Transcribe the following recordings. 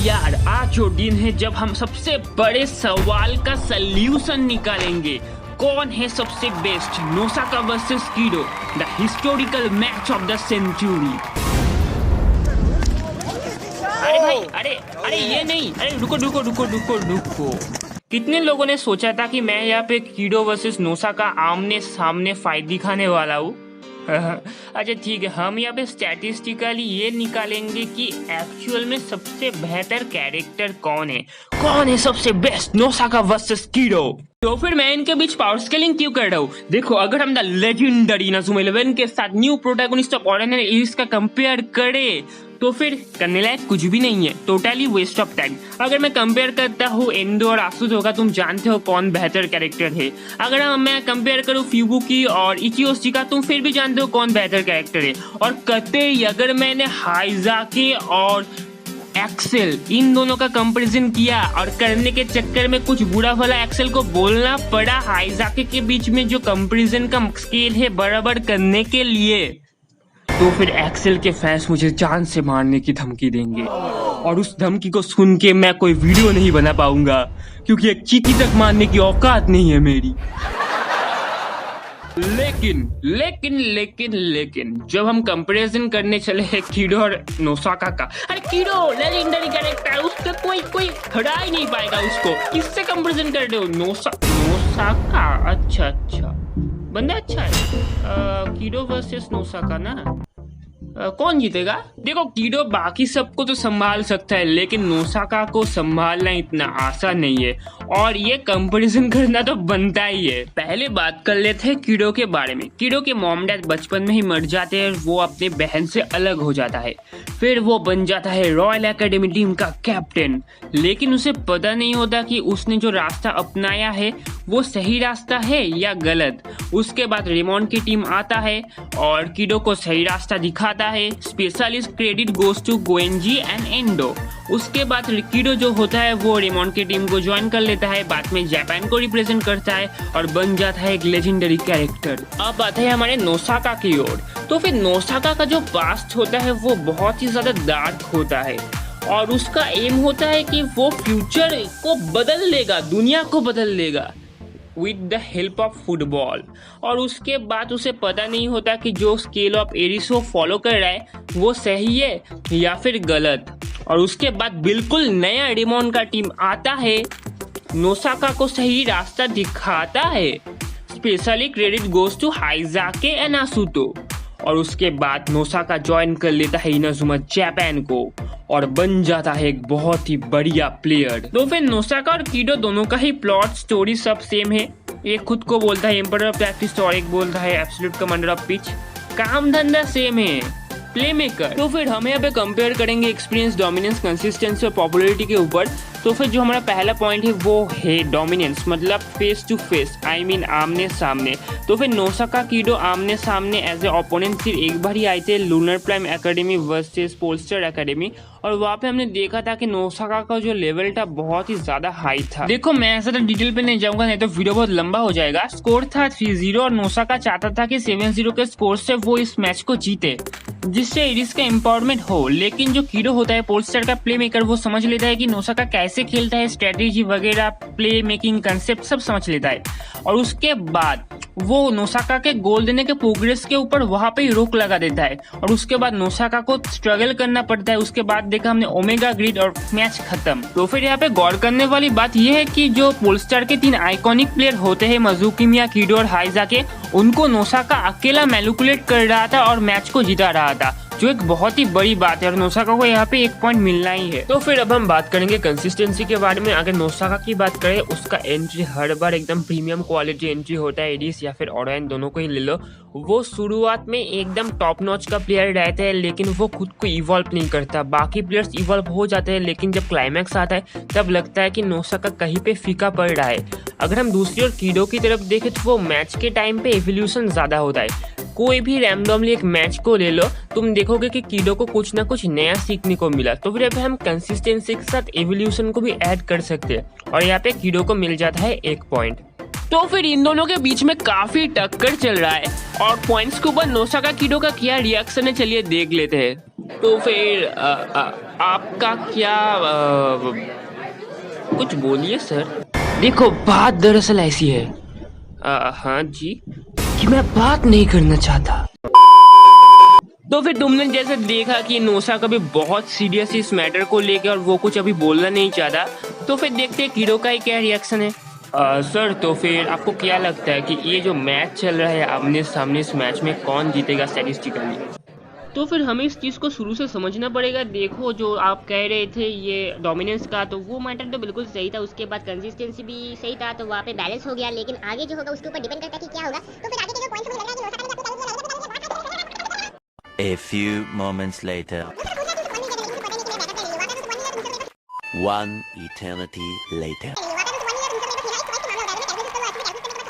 यार, आज वो दिन है जब हम सबसे बड़े सवाल का सल्यूशन निकालेंगे। कौन है सबसे best, Nosaka versus Kido, the historical match of the century. अरे भाई, अरे ये नहीं, अरे रुको। कितने लोगों ने सोचा था कि मैं यहाँ पे किडो वर्सेस नोसाका आमने सामने फाइट दिखाने वाला हूँ। अच्छा ठीक है, हम यहाँ पे स्टैटिस्टिकली ये निकालेंगे कि एक्चुअल में सबसे बेहतर कैरेक्टर कौन है सबसे बेस्ट, नोसाका वर्सेस किडो। तो फिर मैं इनके बीच पावर स्केलिंग क्यों कर रहा हूँ? देखो, अगर हम द लेजेंडरी इनाजुमा 11 के साथ न्यू प्रोटैगनिस्ट ऑफ ऑर्डिनरी इसका कंपेयर करें तो फिर करने लायक कुछ भी नहीं है, टोटली वेस्ट ऑफ टाइम। अगर मैं कंपेयर करता हूँ एंडो और आसुतो का, तुम जानते हो कौन बेहतर कैरेक्टर है। अगर मैं कंपेयर करूँ फ्यूबुकी और इचियोशी का, तुम फिर भी जानते हो कौन बेहतर कैरेक्टर है। और कतई अगर मैंने हाइजाके और एक्सेल इन दोनों का कंपैरिजन किया और करने के चक्कर में कुछ बुरा भला एक्सेल को बोलना पड़ा हाइजाके के बीच में जो कंपैरिजन का स्केल है बराबर करने के लिए, तो फिर एक्सेल के फैंस मुझे जान से मारने की धमकी देंगे और उस धमकी को सुन के मैं कोई वीडियो नहीं बना पाऊंगा, क्योंकि एक चींटी तक मारने की औकात नहीं है मेरी। लेकिन जब हम कंपैरिजन करने चले हैं किडो और नोसाका का, अरे किडो लेजेंडरी कैरेक्टर, उसका कोई हरा ही नहीं पाएगा उसको। किससे कंपैरिजन कर रहे हो? नोसाका? अच्छा, बंदा अच्छा है। किडो वर्सेस नोसाका ना, कौन जीतेगा? देखो, किडो बाकी सबको तो संभाल सकता है, लेकिन नोसाका को संभालना इतना आसान नहीं है और ये कंपैरिजन करना तो बनता ही है। पहले बात कर लेते हैं किडो के बारे में। किडो के मॉम डैड बचपन में ही मर जाते हैं, वो अपने बहन से अलग हो जाता है। फिर वो बन जाता है रॉयल एकेडमी टीम का कैप्टन, लेकिन उसे पता नहीं होता कि उसने जो रास्ता अपनाया है वो सही रास्ता है या गलत। उसके बाद रेमोन की टीम आता है और किडो को सही रास्ता दिखाता है। Specialist credit goes to Goenji and Endo. उसके बाद किडो जो होता है वो रेमोन की टीम को ज्वाइन कर लेता है, बाद में जापान को रिप्रेजेंट करता है और बन जाता है एक लेजेंडरी कैरेक्टर। अब आता है हमारे नोसाका की ओर। तो फिर नोसाका का जो पास्ट होता है वो बहुत ही ज्यादा डार्क होता है और उसका एम होता है कि वो फ्यूचर को बदल लेगा, दुनिया को बदल लेगा with the help of football. और उसके बाद उसे पता नहीं होता कि जो स्केल ऑफ एरिस वो फॉलो कर रहा है वो सही है या फिर गलत। और उसके बाद बिल्कुल नया रेमोन का टीम आता है, नोसाका को सही रास्ता दिखाता है। Specially credit goes to Haizaki and Asuto. और उसके बाद नोसाका ज्वाइन कर लेता है इनाजुमा जापान को और बन जाता है एक बहुत ही बढ़िया प्लेयर। तो फिर नोसाका और किडो दोनों का ही प्लॉट स्टोरी सब सेम है। एक खुद को बोलता है एम्परर ऑफ प्रैक्टिस और एक बोलता है एब्सोल्यूट कमांडर ऑफ पिच। काम धंधा सेम है, प्लेमेकर। तो फिर हम यहाँ पे कंपेयर करेंगे एक्सपीरियंस, डोमिनेंस, कंसिस्टेंसी और पॉपुलैरिटी के ऊपर। तो फिर जो हमारा पहला पॉइंट है वो है डोमिनेंस, मतलब face to face, I mean आमने सामने। तो फिर नोसाका किडो आमने सामने एज ए ओपोनेंट सिर्फ एक बार ही आए थे, Lunar Prime Academy versus Polestar Academy, और वहाँ पे हमने देखा था कि नोसाका का जो लेवल था बहुत ही ज्यादा हाई था। देखो, मैं ऐसा तो डिटेल पे नहीं जाऊंगा, नहीं तो वीडियो बहुत लंबा हो जाएगा। स्कोर था 3-0 और नोसाका चाहता था कि 7-0 के स्कोर से वो इस मैच को जीते, जिससे एरिस का एम्पावरमेंट हो। लेकिन जो किडो होता है पोलस्टर का प्ले मेकर, वो समझ लेता है कि नोसाका कैसे खेलता है, स्ट्रेटेजी वगैरह, प्ले मेकिंग कंसेप्ट सब समझ लेता है। और उसके बाद वो नोसाका के गोल देने के प्रोग्रेस के ऊपर वहां पे रोक लगा देता है और उसके बाद नोसाका को स्ट्रगल करना पड़ता है। उसके बाद देखा हमने ओमेगा ग्रिड और मैच खत्म। तो फिर यहाँ पे गौर करने वाली बात यह है कि जो पोलस्टार के 3 आइकॉनिक प्लेयर होते हैं, मजुकिमिया, किडो और हाइजाके, उनको नोसाका अकेला मैनिपुलेट कर रहा था और मैच को जिता रहा था, जो एक बहुत ही बड़ी बात है और नोसाका को यहाँ पे 1 पॉइंट मिलना ही है। तो फिर अब हम बात करेंगे कंसिस्टेंसी के बारे में। अगर नोसाका की बात करें, उसका एंट्री हर बार एकदम प्रीमियम क्वालिटी एंट्री होता है। एडिस या फिर ओराइन दोनों को ही ले लो, वो शुरुआत में एकदम टॉप नॉच का प्लेयर रहता है, लेकिन वो खुद को इवॉल्व नहीं करता। बाकी प्लेयर्स इवॉल्व हो जाते हैं, लेकिन जब क्लाइमैक्स आता है तब लगता है कि नोसाका कहीं पे फीका पड़ रहा है। अगर हम दूसरी ओर किडो की तरफ देखें तो वो मैच के टाइम पे एवोल्यूशन ज्यादा होता है। कोई भी रैंडमली एक मैच को ले लो, तुम देखोगे कि किडो को कुछ ना कुछ नया सीखने को मिला। तो फिर यहाँ पे हम कंसिस्टेंसी के साथ एवोल्यूशन को भी ऐड कर सकते हैं और यहाँ पे किडो को मिल जाता है 1 पॉइंट। तो फिर इन दोनों के बीच में काफी टक्कर चल रहा है और पॉइंट्स के ऊपर नोसाका किडो का क्या रिएक्शन है, चलिए देख लेते हैं। तो फिर आपका क्या कुछ बोलिए सर। देखो बात दरअसल ऐसी है, हाँ जी, कि मैं बात नहीं करना चाहता। तो फिर तुमने जैसे देखा कि नोसा कभी बहुत सीरियस इस मैटर को लेकर और वो कुछ अभी बोलना नहीं चाहता, तो फिर देखते हैं किडो का ही क्या रिएक्शन है। सर तो फिर आपको क्या लगता है कि ये जो मैच चल रहा है आमने सामने, इस मैच में कौन जीतेगा स्टैटिस्टिकली? तो फिर हमें इस चीज़ को शुरू से समझना पड़ेगा। देखो जो आप कह रहे थे ये डोमिनेंस का, तो वो मैटर तो बिल्कुल सही था, उसके बाद कंसिस्टेंसी भी सही था, तो वहाँ पे बैलेंस हो गया। लेकिन आगे जो होगा उसके ऊपर डिपेंड करता है कि क्या होगा। तो फिर आगे के जो पॉइंट्स मुझे लग रहा है कि नोसा का A few moments later. One eternity later.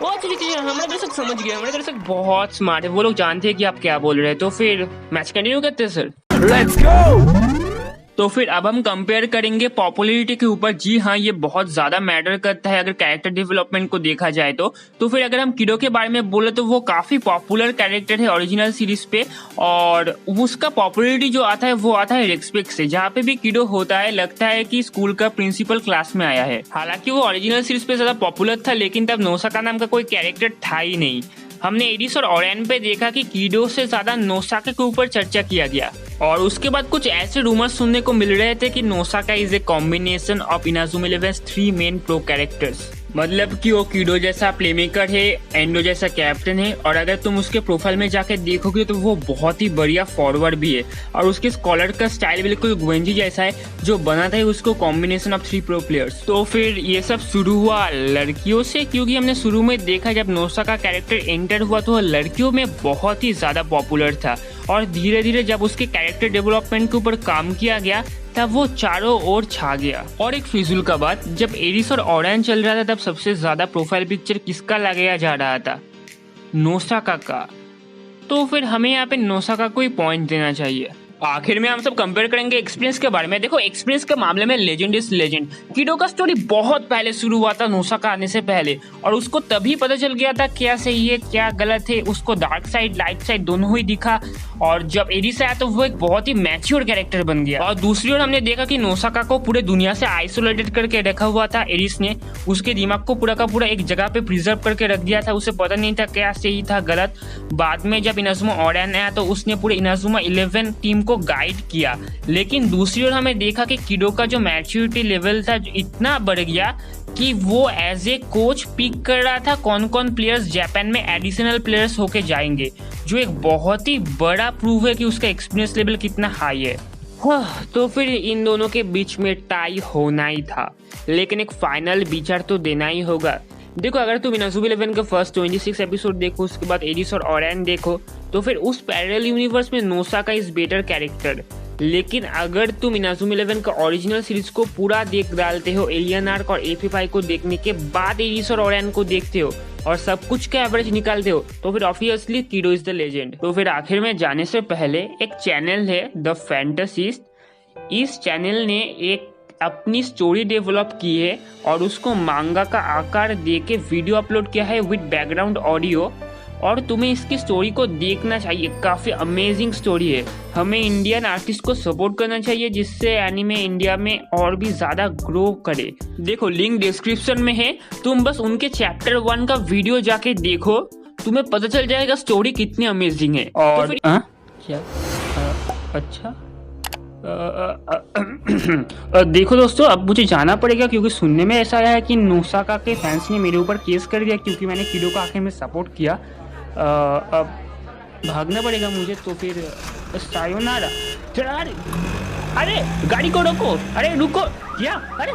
बहुत चीज़ हमारे दर्शक समझ गए, हमारे दर्शक बहुत स्मार्ट है, वो लोग जानते हैं कि आप क्या बोल रहे हैं। तो फिर मैच कंटिन्यू करते हैं सर। Let's go! तो फिर अब हम कंपेयर करेंगे पॉपुलैरिटी के ऊपर। जी हाँ, ये बहुत ज्यादा मैटर करता है अगर कैरेक्टर डेवलपमेंट को देखा जाए तो फिर अगर हम किडो के बारे में बोले तो वो काफी पॉपुलर कैरेक्टर है ओरिजिनल सीरीज पे, और उसका पॉपुलैरिटी जो आता है वो आता है रेस्पेक्ट से। जहाँ पे भी किडो होता है लगता है कि स्कूल का प्रिंसिपल क्लास में आया है। हालांकि वो ओरिजिनल सीरीज पे ज्यादा पॉपुलर था, लेकिन तब नोसाका नाम का कोई कैरेक्टर था ही नहीं। हमने एरिस और ओरेन पे देखा कि किडो से ज्यादा नोसाका के ऊपर चर्चा किया गया, और उसके बाद कुछ ऐसे रूमर्स सुनने को मिल रहे थे कि Nosaka is a combination of Inazuma 11's 3 main pro characters. मतलब कि वो किडो जैसा प्लेमेकर है, एंडो जैसा कैप्टन है, और अगर तुम उसके प्रोफाइल में जाके देखोगे तो वो बहुत ही बढ़िया फॉरवर्ड भी है, और उसके स्कॉलर का स्टाइल बिल्कुल ग्वेंजी जैसा है जो बना था उसको कॉम्बिनेशन ऑफ 3 प्रो प्लेयर्स। तो फिर ये सब शुरू हुआ लड़कियों से, क्योंकि हमने शुरू में देखा जब नोसाका कैरेक्टर एंटर हुआ तो लड़कियों में बहुत ही ज्यादा पॉपुलर था, और धीरे धीरे जब उसके कैरेक्टर डेवलपमेंट के ऊपर काम किया गया तब वो चारों ओर छा गया। और एक फिजुल का बात, जब एरिस और ओरेन चल रहा था तब सबसे ज्यादा प्रोफाइल पिक्चर किसका लगाया जा रहा था? नोसाका का। तो फिर हमें यहाँ पे नोसाका को ही पॉइंट देना चाहिए। आखिर में हम सब कंपेयर करेंगे एक्सपीरियंस के बारे में। देखो एक्सपीरियंस के मामले में लेजेंड इज लेजेंड। किडो का स्टोरी बहुत पहले शुरू हुआ था नोसाका आने से पहले, और उसको तभी पता चल गया था क्या सही है क्या गलत है। उसको डार्क साइड लाइट साइड दोनों ही दिखा, और जब एरिस आया तो वो एक बहुत ही मैच्योर कैरेक्टर बन गया। और दूसरी ओर हमने देखा कि नोसाका को पूरे दुनिया से आइसोलेटेड करके रखा हुआ था एरिस ने। उसके दिमाग को पूरा का पूरा एक जगह पे प्रिजर्व करके रख दिया था, उसे पता नहीं था क्या सही था गलत। बाद में जब इनाजुमा ओरेन आया तो उसने पूरे इनाजुमा 11 टीम को गाइड किया। लेकिन दूसरी ओर हमें देखा कि किडो का जो मैच्योरिटी लेवल था इतना बढ़ गया कि वो एज ए कोच पिक कर रहा था कौन कौन प्लेयर्स जापान में एडिशनल प्लेयर्स होके जाएंगे, जो एक बहुत ही बड़ा प्रूव है कि उसका एक्सपीरियंस लेवल कितना हाई है। तो फिर इन दोनों के बीच में टाई होना ही था, लेकिन एक फाइनल विचार तो देना ही होगा। देखो अगर तुम इनाजुमा 11 का फर्स्ट 26 एपिसोड देखो, उसके बाद एरिस और ओरेन देखो, तो फिर उस पैरेलल यूनिवर्स में नोसाका इज बेटर कैरेक्टर। लेकिन अगर तुम इनाजुमा 11 का ओरिजिनल सीरीज को पूरा देख डालते हो, एलियन आर्क और AP5 को देखने के बाद एरिस और ओरेन को देखते हो और सब कुछ का एवरेज निकालते हो, तो फिर ऑब्वियसली किडो इज द लेजेंड। तो फिर आखिर में जाने से पहले एक चैनल है द फैंटासिस्ट। इस चैनल ने एक अपनी स्टोरी डेवलप की है और उसको मांगा का आकार देके वीडियो अपलोड किया है विद बैकग्राउंड ऑडियो, और तुम्हें इसकी स्टोरी को देखना चाहिए। काफी अमेजिंग स्टोरी है। हमें इंडियन आर्टिस्ट को सपोर्ट करना चाहिए जिससे एनिमे इंडिया में और भी ज्यादा ग्रो करे। देखो लिंक डिस्क्रिप्शन में है, तुम बस उनके चैप्टर 1 का वीडियो जाके देखो, तुम्हें पता चल जाएगा स्टोरी कितनी अमेजिंग है। और तो क्या अच्छा देखो दोस्तों, अब मुझे जाना पड़ेगा क्योंकि सुनने में ऐसा आया है कि नोसाका के फैंस ने मेरे ऊपर केस कर दिया क्योंकि मैंने किडो को आखिर में सपोर्ट किया। अब भागना पड़ेगा मुझे, तो फिर सायोनारा। अरे गाड़ी को रोको, अरे रुको क्या, अरे